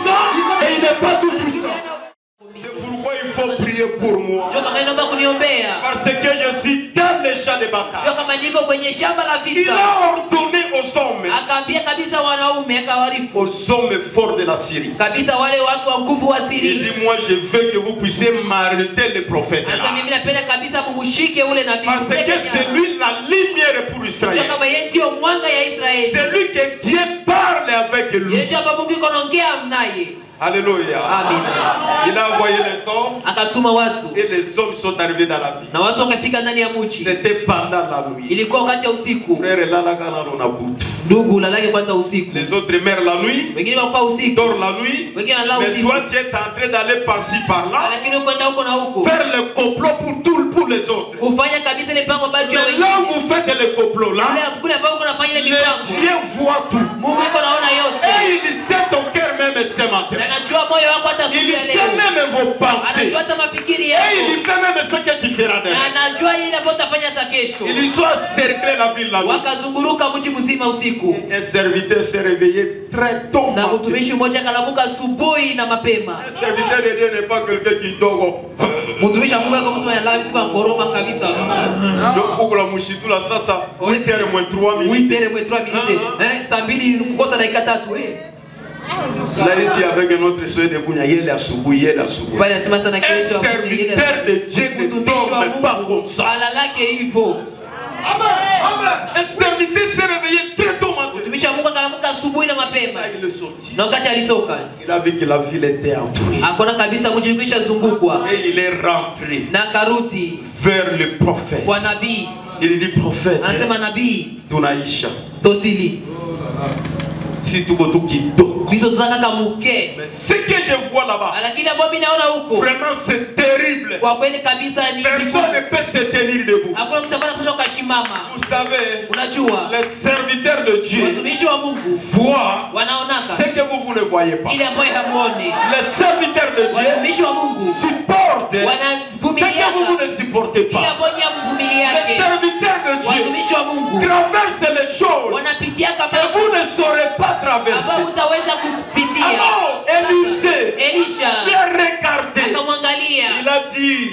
puissant et il n'est pas tout puissant. C'est pourquoi il faut prier pour moi. Parce que je suis dans les champs de bataille. Il a ordonné aux hommes forts de la Syrie. Il dit, moi je veux que vous puissiez m'arrêter les prophètes. Parce que c'est lui la lumière pour Israël. C'est lui que Dieu parle avec lui. Alléluia. Amen. Il a envoyé les hommes et les hommes sont arrivés dans la ville. C'était pendant la nuit. Frère, les autres meurent la nuit, dorment la nuit, mais toi tu es en train d'aller par-ci par-là, faire le complot pour les autres. Mais là où vous faites le complot là, Dieu voit tout. Et il sait ton cœur même ce matin. Il sait même vos pensées. Et il fait même ce que tu feras demain. Ils ont cerclé la ville là-bas. Un serviteur s'est réveillé très tôt. Un serviteur de Dieu n'est pas quelqu'un qui dort. Ça, 8h moins 3 minutes. Là, il dit avec un autre soeur de Bougnaïe, la soubouille, la soubouille. Un serviteur de Dieu ne dort pas comme ça. Un serviteur s'est réveillé très tôt matin. Il est sorti. Il a vu que la ville était entourée. Et il est rentré vers le prophète. Il dit prophète Tunaisha. Si tout le qui dort. Mais ce que je vois là-bas, vraiment c'est terrible. Personne ne peut se tenir debout. Vous savez, les serviteurs de Dieu voient ce que vous ne voyez pas. Les serviteurs de Dieu supportent ce que vous ne supportez pas. Les serviteurs de Dieu traversent les choses que vous ne saurez pas traverser. Alors, Élisée lui a regardé. Il a dit,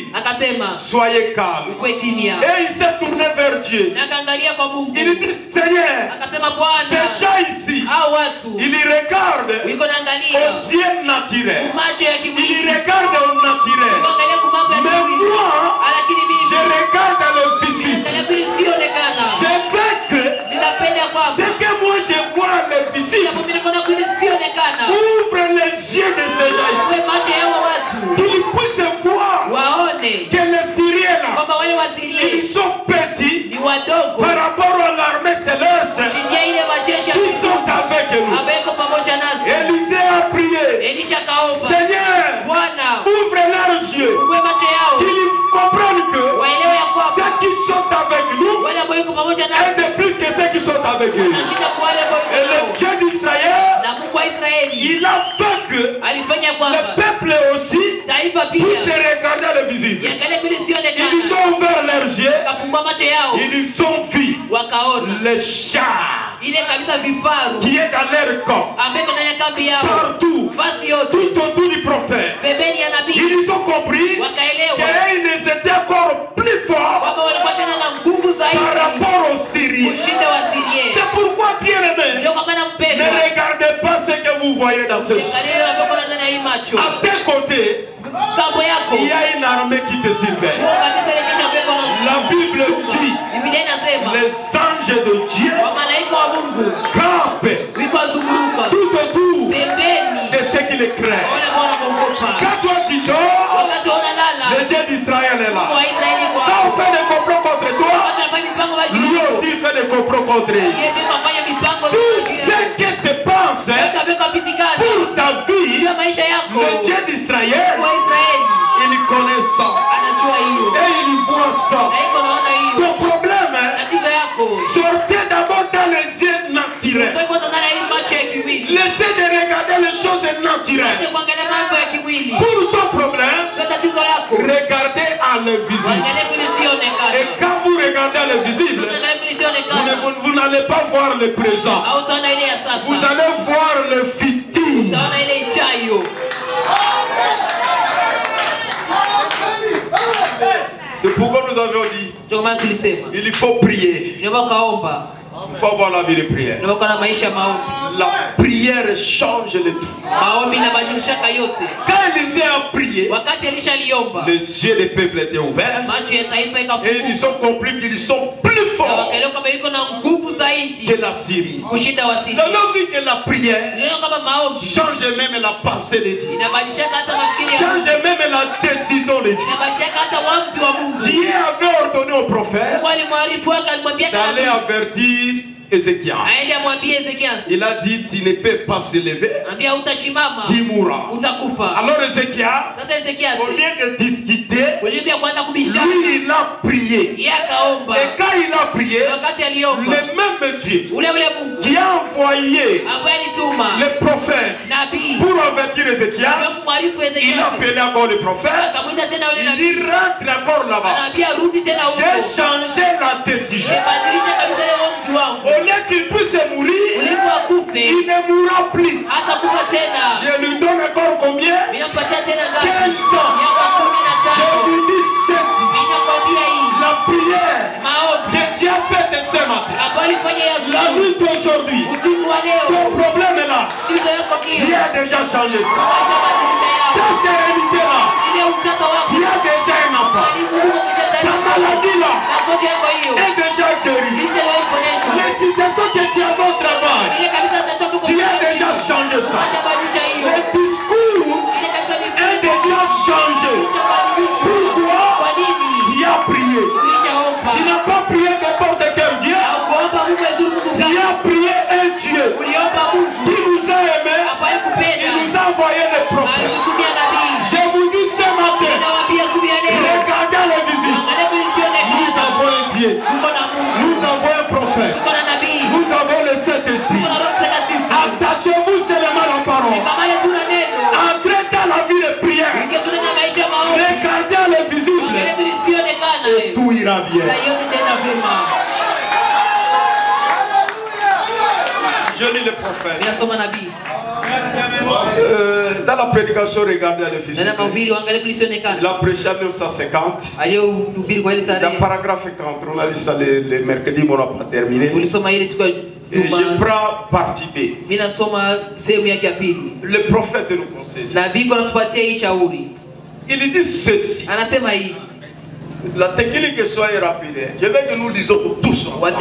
soyez calme. Et il s'est tourné vers Dieu. Il dit, Seigneur, ces gens ici, il y regarde au ciel naturel. Il y regarde au naturel. Mais moi, je regarde le visible. Je veux que ce que moi je vois le visible ouvre les yeux de ces gens ici. Qu'ils puissent voir que les Syriens là, ils sont petits par rapport à l'armée céleste qui sont avec nous. Élisée a prié, Seigneur, ouvre leurs yeux, qu'ils comprennent que ceux qui sont avec nous est de plus que ceux qui sont avec eux. Et le Dieu d'Israël, il a fait que le peuple aussi puisse regarder le visible. Ils ont ouvert leurs yeux, ils ont vu le char qui est dans leur corps, partout, tout autour du prophète. Ils ont compris qu'ils étaient encore plus forts par rapport aux Syriens. C'est pourquoi, bien aimé, ne regardez pas ce que vous voyez dans ce jour. À tes côtés, il y a une armée qui te surveille. La Bible dit, les anges de Dieu campent tout autour de ceux qui les craignent. Quand toi tu dors, le Dieu d'Israël est là. Quand on fait des complots contre toi, lui aussi fait des complots contre lui. Tout ce qui se passe pour ta vie, le Dieu d'Israël, il connaît ça. Et il voit ça. Ton problème, sortez d'abord dans les yeux naturels. Laissez de regarder les choses naturelles. Pour ton problème, regardez à l'invisible. Et quand vous regardez à l'invisible, vous n'allez pas voir le présent. Vous allez voir le futur. hiyo. C'est pourquoi nous avions dit il faut prier. Il faut avoir la vie de prière. La prière change le tout. Quand Élisée a prié, les yeux des peuples étaient ouverts et ils ont compris qu'ils sont plus forts que la Syrie. Nous avons vu que la prière change même la pensée de Dieu, change même la décision de Dieu. Dieu avait ordonné au prophète d'aller avertir Ézéchias. Il a dit tu ne peux pas se lever, tu mourras. Alors Ézéchias, au lieu de discuter, lui il a prié. Et quand il a prié, le même Dieu qui a envoyé les prophètes pour avertir Ézéchias, il a appelé encore le prophète. Il dit rentre encore là-bas. J'ai changé la décision. Au lieu qu'il puisse mourir, il ne mourra plus. Je lui donne encore combien? 15 ans. Je lui dis ceci. La prière que tu as faite ce matin, la nuit d'aujourd'hui, ton problème est là. Tu as déjà changé ça. Ta stérilité là, tu as déjà un enfant. Ta maladie là est déjà guérie. Les situations que tu as au travail, tu as déjà changé ça. Le discours est déjà changé. Pourquoi? Tu as prié. Tu n'as pas prié n'importe quel Dieu. Tu as prié un Dieu qui nous a aimés. Il nous a envoyé les prophètes. Je vous dis ce matin, regardez les visites. Nous avons un Dieu. Nous avons un prophète. Nous avons le Saint-Esprit. Attachez-vous seulement à la parole. Entrez dans la vie de prière. Regardez le visible. Et tout ira bien. Je lis le prophète. Dans la prédication, regardez le visible. Il a prêché en 1950. Dans le paragraphe 50, on a lu ça le mercredi, mais on n'a pas terminé. Et je prends partie B. Le prophète nous conseille. Il dit ceci. La technique soit rapide. Je veux que nous lisons tous ensemble.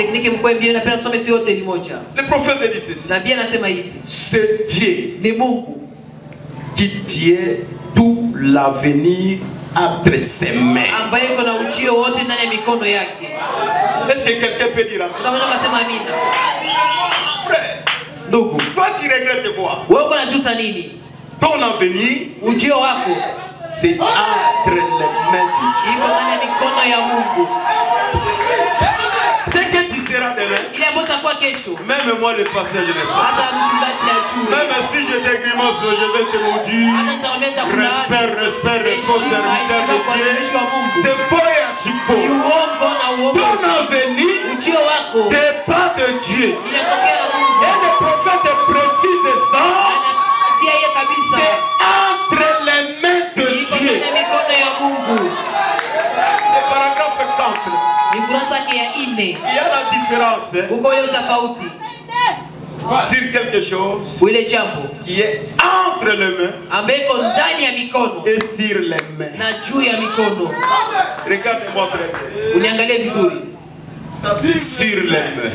Le prophète dit ceci. C'est Dieu qui tient tout l'avenir entre ses mains. Est-ce que quelqu'un peut dire amen? Frère, toi tu regrettes quoi? Ton avenir, c'est entre les mains de Dieu. Ce que tu seras demain, même moi le passé je le sais. Même si je t'égrimace, je vais te maudire. Respect, serviteur de Dieu. C'est faux et archi faux. Ton avenir dépend de Dieu. Et le prophète précise ça. C'est entre les mains de Dieu. C'est paragraphe 4. Il y a la différence sur quelque chose qui est entre les mains et sur les mains. Regardez-moi très bien. Sur les mains.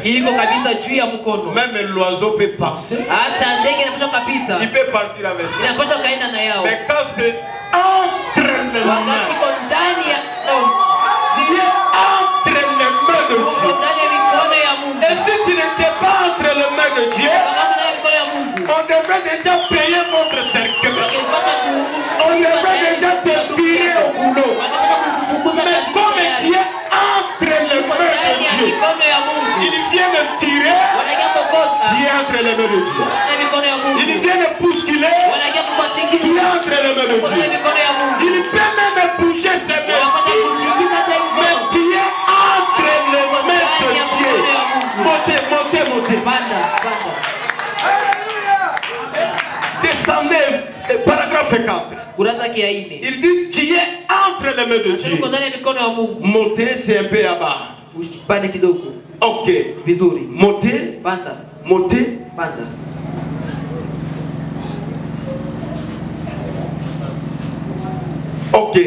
Même l'oiseau peut passer. Il peut partir avec ça. Mais quand c'est entre les mains, tu es entre les mains de Dieu. Et si tu n'étais pas entre les mains de Dieu, on devrait déjà payer votre cercueil. On devrait déjà te virer au boulot. Mais comme tu es entre les mains de Dieu, il vient me tirer, tu es entre les mains de Dieu. Il vient me bousculer, tu es entre les mains de Dieu. Il peut même bouger ses mains, mais tu es entre les mains de Dieu. Montez. Descendez et Il dit tu es entre les mains de Dieu. Monter c'est un peu à bas. Ok. Monter. Monter. Ok.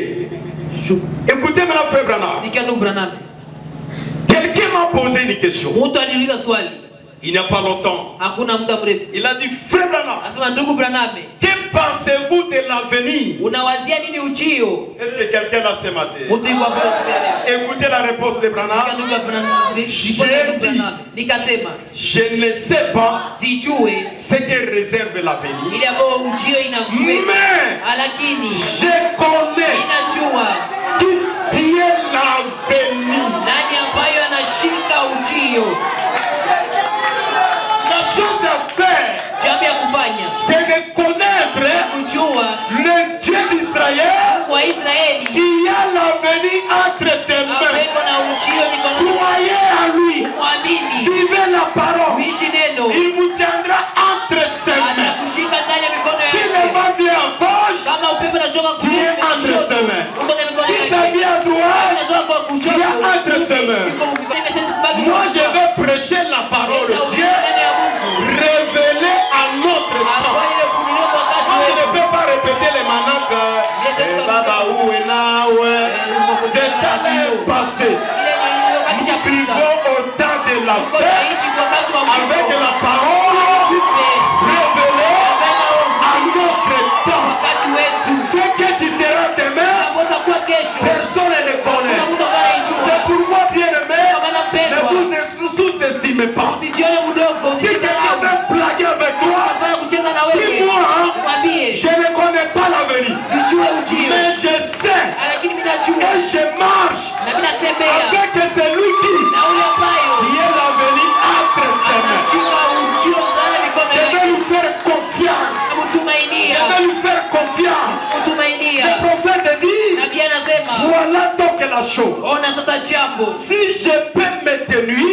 Écoutez maintenant frère Branham. Quelqu'un m'a posé une question. Il n'y a pas longtemps. Il a dit frère Branham, que pensez-vous de l'avenir? Est-ce que quelqu'un l'a ce matin? Écoutez la réponse de Branham. J'ai dit, je ne sais pas ce que réserve l'avenir. Mais je connais qui tient l'avenir. La chose à faire, c'est de connaître le Dieu d'Israël qui a l'avenir entre tes mains. Croyez à lui, vivez la parole, il vous tiendra entre ses mains. Si le vent vient à gauche, tiens entre ses mains. Si ça vient à droite, tiens entre ses mains. Moi je vais prêcher la parole de Dieu révélée à notre temps. Je ne peux pas répéter les mananques. C'est à l'heure passée. Nous vivons au temps de la fête avec la parole révélée à notre temps. Ce que tu seras demain, personne ne le connaît. C'est pourquoi bien aimé, ne vous sous-estimez pas. Si quelqu'un veut blaguer avec toi, dis-moi, je ne connais pas l'avenir, mais je sais et je marche avec celui qui est l'avenir entre ses mains. Je vais lui faire confiance. Je vais lui faire confiance. Le prophète dit, voilà donc la chose. Si je peux me tenir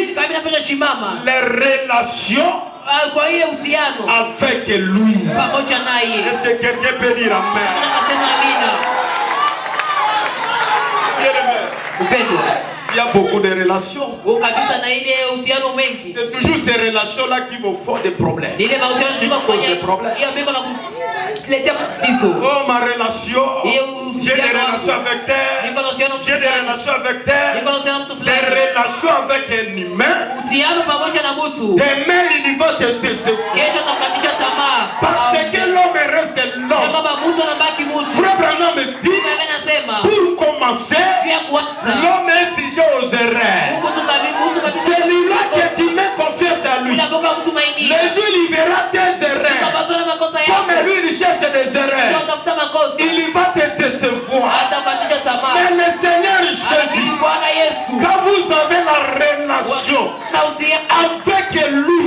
les relations avec lui. Est-ce que quelqu'un peut dire amen? Il y a beaucoup de relations. C'est toujours ces relations-là qui vous font des problèmes. Qui causent des problèmes. Oh, ma relation, j'ai des relations avec elle, j'ai des relations avec elle, des relations avec un humain. Demain, il va te décevoir. Parce que l'homme reste l'homme. Frère Branham me dit, pour commencer, l'homme est sujet aux erreurs. C'est lui-là que tu mets confiance à lui. Le jour il verra tes erreurs. Comme lui il cherche des erreurs, il va te décevoir. Mais le Seigneur Jésus, quand vous avez la relation avec lui,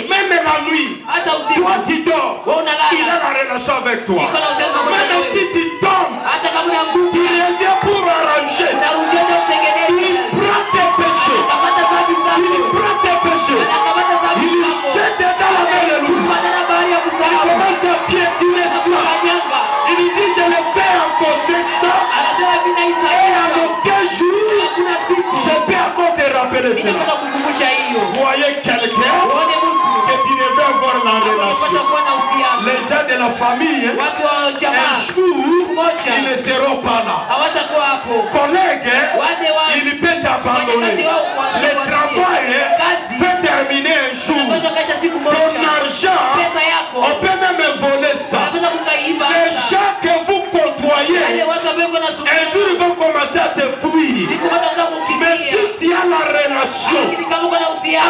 même la nuit, toi tu dors, il a la relation avec toi. Même si tu tombes, il revient pour arranger. Il prend tes péchés. Il prend tes péchés. Il jette dans la mer de l'eau. Il commence à piétiner ça. Il dit je le fais enfoncer ça. Et à aucun jour je peux encore te rappeler cela. Voyez quelqu'un que tu devais avoir la relation. Les gens de la famille, un jour ils ne seront pas là. Collègues, il peut t'abandonner. Le travail peut terminer un jour. Ton argent, on peut même voler ça. Les gens que vous côtoyez, un jour ils vont commencer à te fuir. Mais si tu as la relation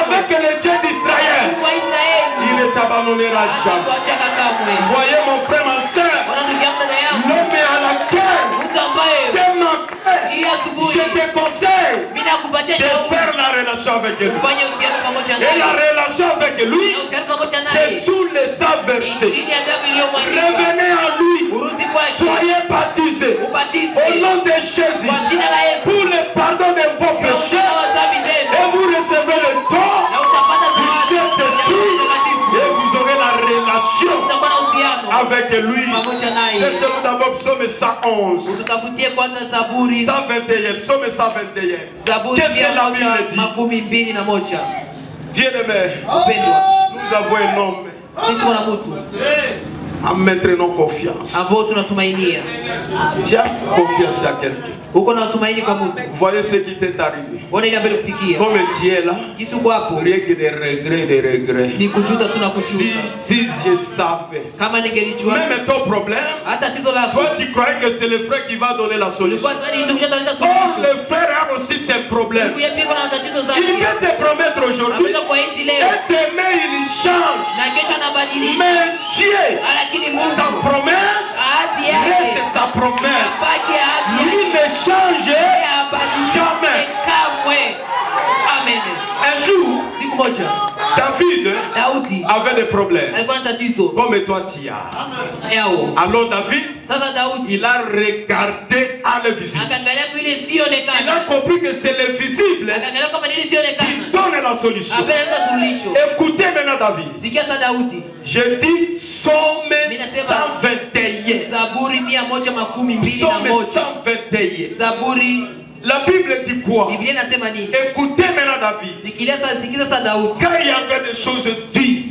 avec le Dieu d'Israël, il ne t'abandonnera jamais. Voyez mon frère, ma soeur, l'homme est à la guerre. C'est ma cœur. Je te conseille de faire la relation avec lui. Et la relation avec lui, c'est sous les versets. Revenez à lui. Soyez baptisés au nom de Jésus pour le pardon de vos péchés. Et vous recevez le don du Saint-Esprit. Et vous aurez la relation avec lui. Cherchez-le d'abord, psaume 111. 121, psaume 121. Qu'est-ce que la Bible dit? Bien-aimé, nous avons un homme à mettre nos confiance. Tu as confiance à quelqu'un. Vous voyez ce qui t'est arrivé. Comme tu es là, rien que des regrets. Si je savais. Même ton problème, toi tu croyais que c'est le frère qui va donner la solution. Oh, le frère a aussi ses problèmes. Il peut te promettre aujourd'hui, et demain il change. Mais Dieu, sa promesse reste sa promesse. Lui ne change jamais. Amen. Un jour, David avait des problèmes. Comme toi tu as. Alors David, il a regardé à l'invisible. Il a compris que c'est l'invisible qui donne la solution. Écoutez maintenant David. Je dis psaume 121. Psaume 121. La Bible dit quoi? Écoutez maintenant David. Quand il y avait des choses dures,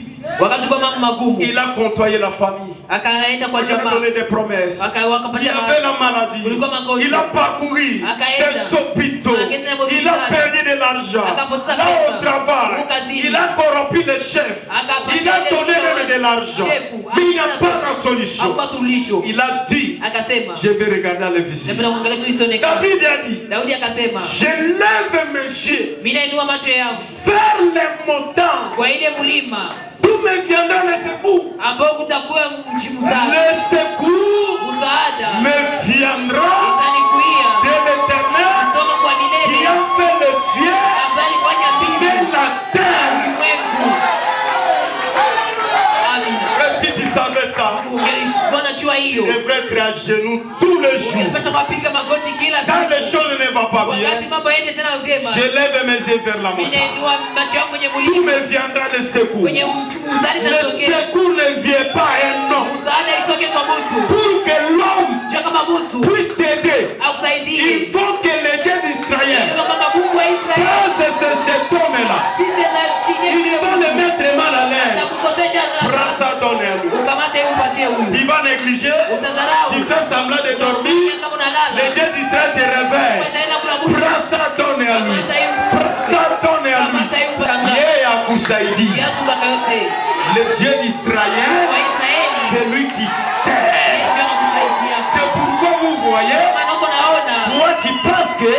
il a côtoyé la famille. Il a donné des promesses. Il avait la maladie. Il a parcouru des hôpitaux. Il a perdu de l'argent. Là au travail, il a corrompu les chefs. Il a donné même de l'argent. Mais il n'a pas la solution. Il a dit, je vais regarder à l'invisible. David a dit, je lève mes yeux vers les montagnes. D'où me viendra le secours? Le secours me viendra de l'Éternel qui a fait le ciel et la terre. Si tu savais ça, tu devrais être à genoux tous les jours. Quand les choses ne vont pas bien, je lève mes yeux vers la montagne. D'où me viendra le secours? Le secours ne vient pas à un homme. Pour que l'homme puisse t'aider, il faut que le Dieu d'Israël passe cet homme-là. Il va le mettre mal à l'aise. Prends ça, donne-lui. Tu vas négliger, tu fais semblant de dormir, le Dieu d'Israël te réveille. Prends ça, donne à lui. Prends ça, donne à lui. Le Dieu d'Israël, c'est lui qui t'aide. C'est pourquoi vous voyez, toi tu penses que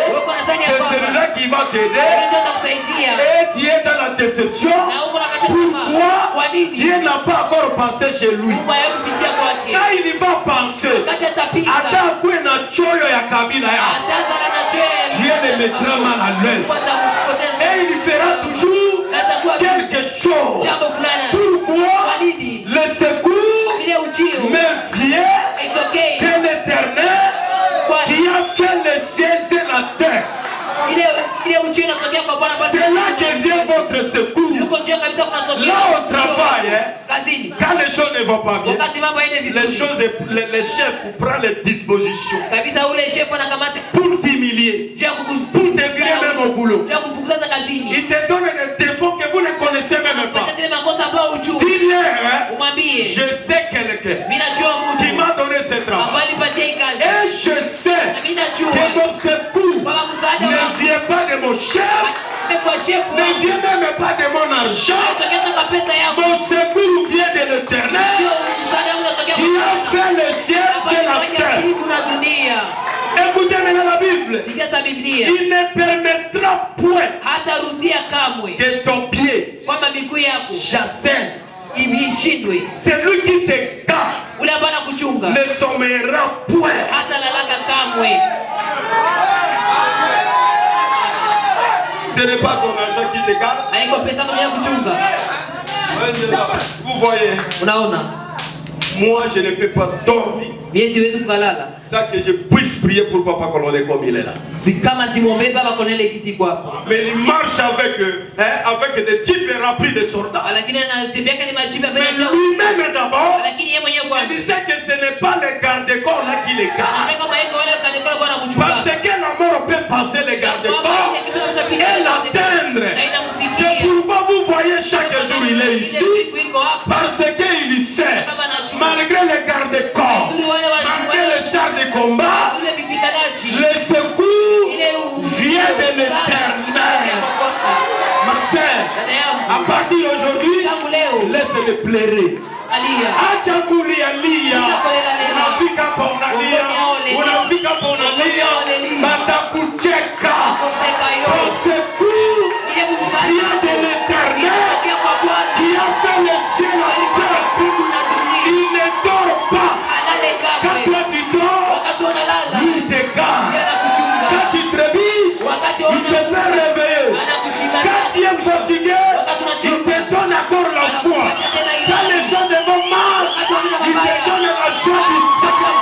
c'est celui-là qui va t'aider et tu es dans la déception. Pourquoi Dieu n'a pas encore pensé chez lui? Quand il va penser, Dieu le mettra mal à l'aise. Et il fera toujours quelque chose. Pourquoi le secours me vient de l'Éternel qui a fait les cieux et la terre? C'est là que vient votre secours. Là au travail, quand les choses ne vont pas bien, les chefs prennent les dispositions pour t'humilier, pour te virer même au boulot. Ils te donnent des défauts que vous ne connaissez même pas. Dis-leur, je sais quelqu'un qui m'a donné ce travail. Et je sais que mon secours ne vient pas de mon chef, ne vient même pas de mon argent. Mon secours vient de l'Éternel qui a fait le ciel et la terre. Écoutez maintenant la Bible. Il ne permettra point que ton pied chassenne. C'est lui qui te garde. Ne sommeillera point. Ce n'est pas ton argent qui te garde. Vous voyez, moi je ne peux pas dormir. Ça que je puisse prier pour Papa Colonel comme il est là. Mais il marche avec des types remplis de soldats. Mais lui-même d'abord, il sait que ce n'est pas les gardes-corps là qui les gardent. Parce que la mort peut passer les gardes-corps et l'atteindre. C'est pourquoi vous voyez chaque jour il est ici. Parce qu'il sait, malgré les gardes-corps, malgré les chars de combat, le secours vient de l'Éternel. Ma sœur, à partir d'aujourd'hui, laisse-le pleurer. Achakulia lia, unafika pa unalia, unafika pa unalia, batakucheka. Au secours vient de l'Éternel qui a fait le ciel en terre. Il ne dort pas. Quand toi tu dors, lui il te garde. Quand tu trébuches, il te fait réveiller. Quand tu es fatigué, il te donne encore la foi. Quand les choses vont mal, il te donne la joie du Seigneur.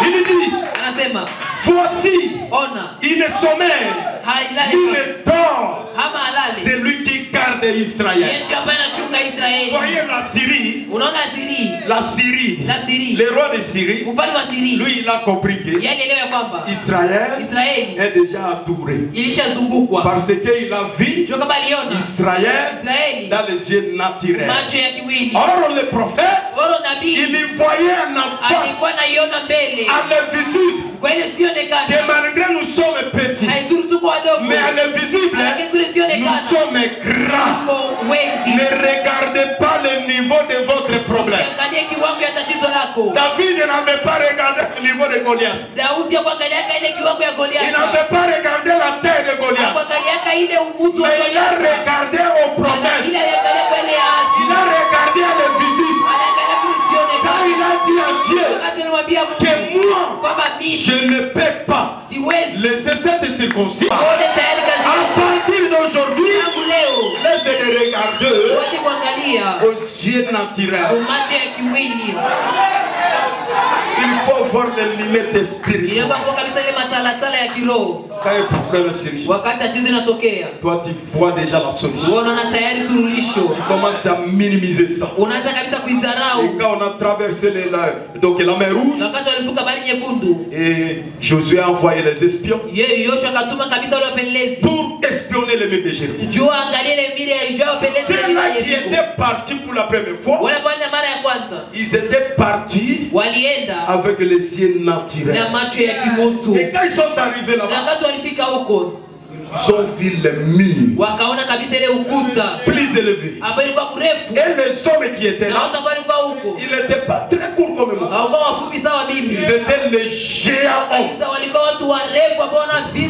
Il dit, voici, il ne sommeille, il ne dort. C'est lui qui garde Israël. Voyez la Syrie, le roi de Syrie, lui il a compris que Israël est déjà entouré. Parce qu'il a vu Israël dans les yeux naturels. Or le prophète, il y voyait en face, à l'invisible, que malgré nous sommes petits, mais à l'invisible, nous sommes grands. Ne regardez pas le niveau de votre problème. David n'avait pas regardé le niveau de Goliath. Il n'avait pas regardé la taille de Goliath. Mais il a regardé aux promesses. Il a regardé à l'invisible. Quand il a dit à Dieu que moi, je ne peux pas laisser cette circonstance. À partir d'aujourd'hui, laissez-les regarder aux yeux naturels. Il faut voir les limites spirituelles. Quand il y a un problème spirituel, toi tu vois déjà la solution. Tu commences à minimiser ça. Et quand on a traversé la mer Rouge, et Josué a envoyé les espions pour espionner les murs de Jéricho. C'est là qui étaient partis pour la première fois. Ils étaient partis avec les yeux naturels. Et quand ils sont arrivés là-bas, ils ont vu les murs plus élevés. Et les hommes qui étaient là, ils n'étaient pas très courts comme moi. Ils étaient les géants hommes.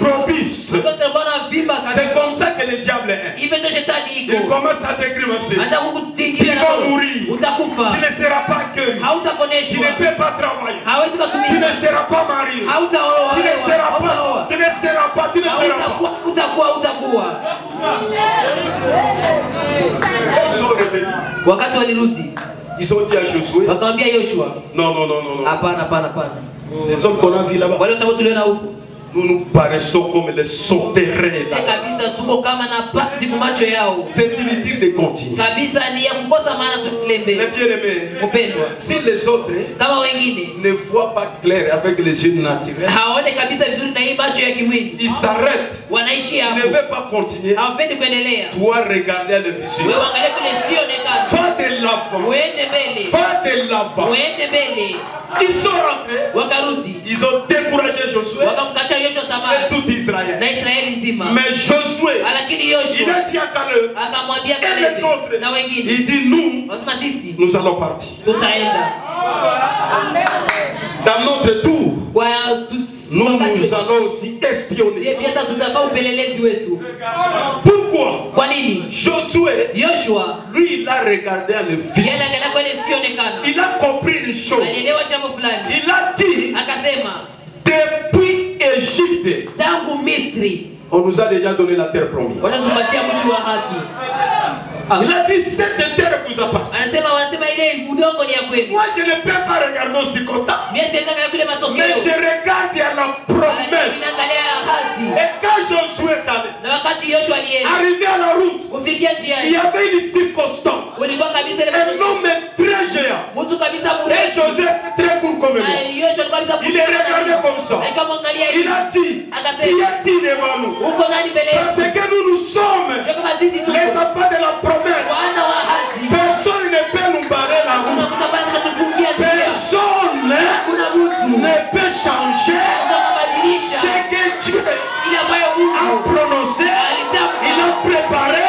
Robustes. C'est comme ça que le diable est. Il commence à t'écrimasser. Tu vas mourir. Tu ne seras pas accueilli. Tu ne peux pas travailler. Tu ne seras pas marié. Tu ne seras pas. Tu ne seras pas. Tu ne seras pas. Ils sont revenus. Ils ont dit à Josué. Non. Les hommes qu'on a vus là-bas, nous nous paraissons comme les sauterelles. C'est inutile de continuer. Mais bien aimé, si les autres ne voient pas clair avec les yeux naturels, ils s'arrêtent. Ils ne veulent pas continuer. Toi, regardez le visu. Va de l'avant. Ils sont rentrés. Ils ont découragé Josué et tout Israël. Mais Josué, il a dit à Caleb et les autres, il dit nous allons partir. Dans notre tour, nous allons aussi espionner. Pourquoi? Josué, lui, il a regardé à l'invisible. Il a compris une chose. Il a dit, depuis Égypte, on nous a déjà donné la terre promise. Il a dit cette terre vous appartient. Moi je ne peux pas regarder aux circonstances. Mais je regarde à la promesse. Et quand Josué est allé, arrivé à la route, il y avait une circonstance. Un homme très géant. Et Josué est très court comme lui. Il est regardé comme ça. Il a dit, qui est-il devant nous? Parce que nous sommes les enfants de la promesse. Personne ne peut nous barrer la route. Personne ne peut changer ce que Dieu a prononcé, il a préparé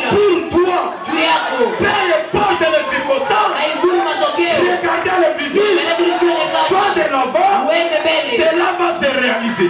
pour toi. Peu importe les circonstances, regardez le visible, soit de l'avant, cela va se réaliser.